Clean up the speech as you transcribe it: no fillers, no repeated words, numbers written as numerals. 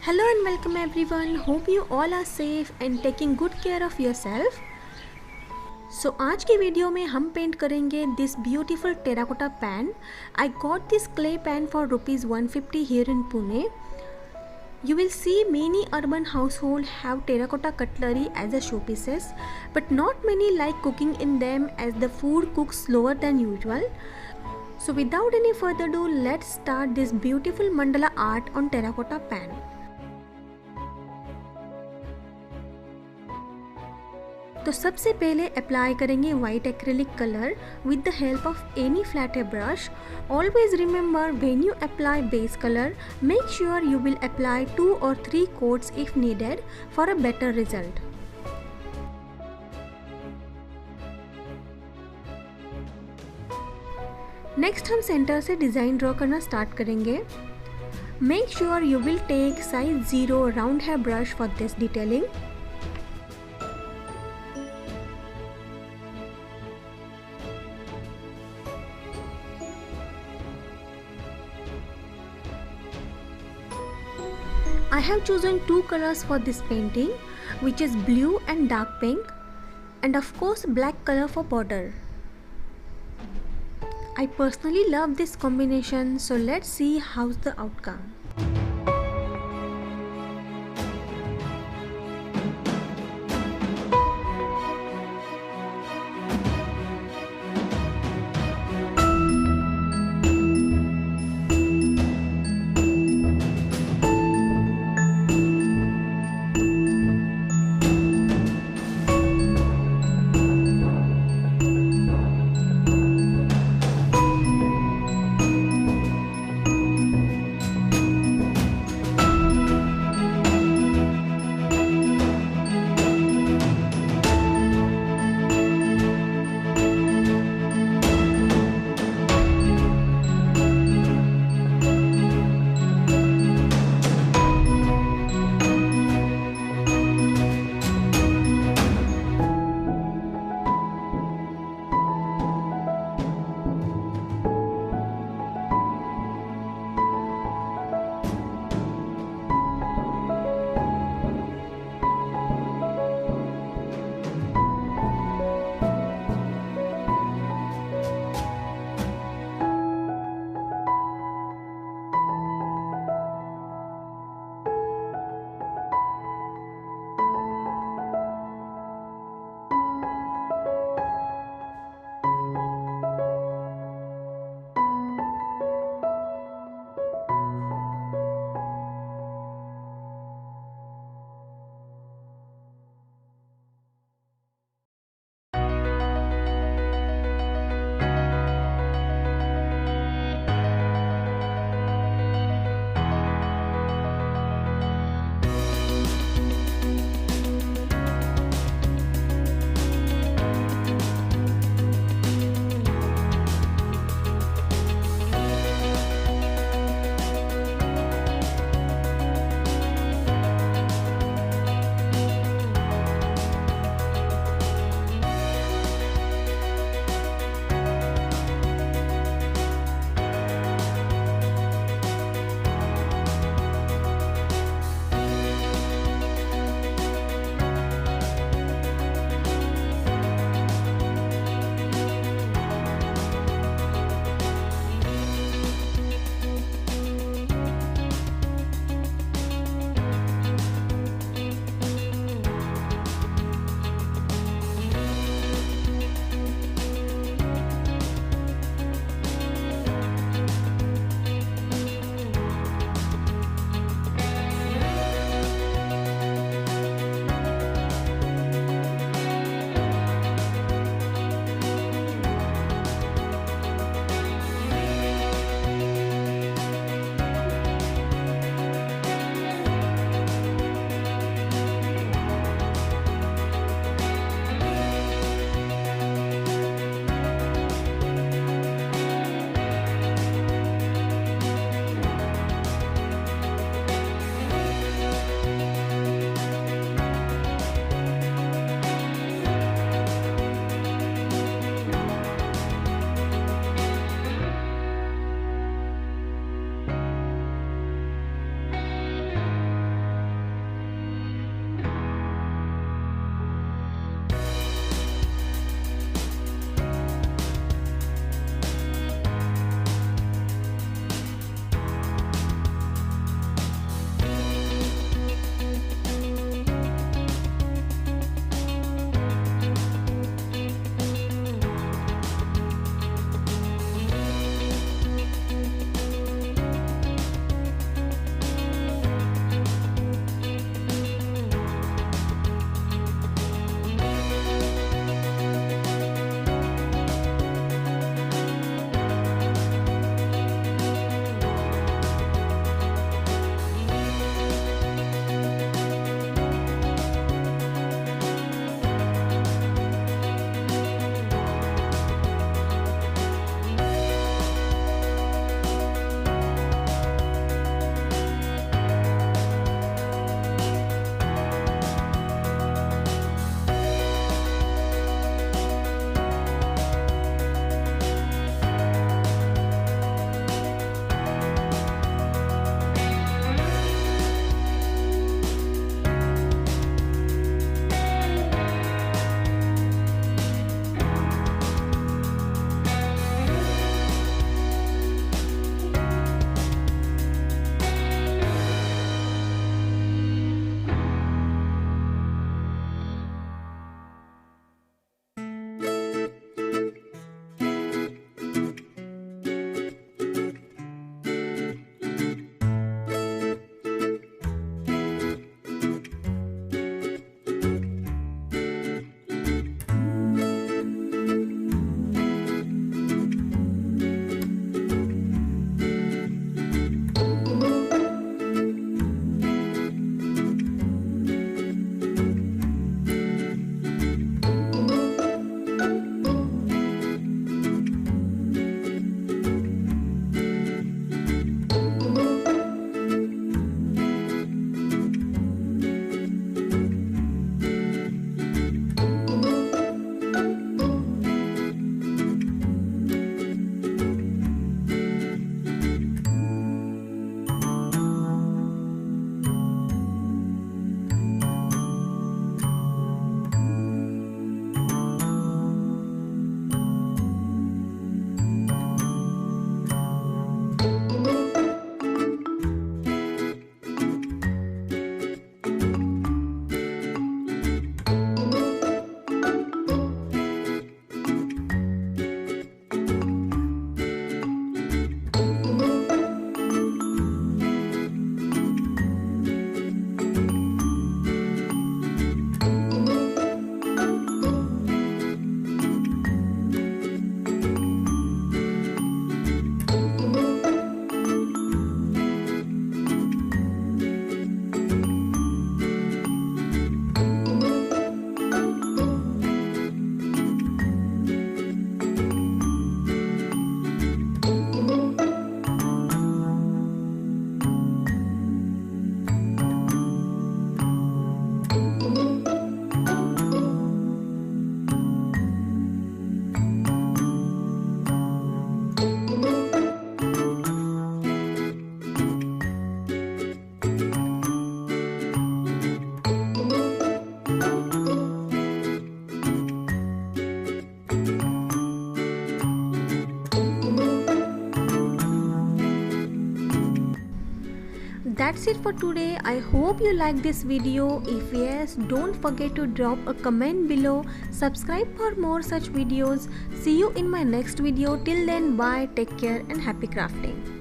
Hello and welcome everyone. Hope you all are safe and taking good care of yourself. So आज की video में हम paint करेंगे this beautiful terracotta pan. I got this clay pan for rupees 150 here in Pune. You will see many urban households have terracotta cutlery as a showpieces, but not many like cooking in them as the food cooks slower than usual. So without any further ado, let's start this beautiful mandala art on terracotta pan. तो सबसे पहले apply करेंगे white acrylic colour with the help of any flat brush. Always remember when you apply base colour, make sure you will apply 2 or 3 coats if needed for a better result. Next हम centre से design draw करना start करेंगे. Make sure you will take size 0 round hair brush for this detailing. I have chosen 2 colors for this painting, which is blue and dark pink, and of course black color for border. I personally love this combination, so let's see how's the outcome. That's it for today. I hope you like this video. If yes, don't forget to drop a comment below. Subscribe for more such videos. See you in my next video. Till then, bye, take care and happy crafting.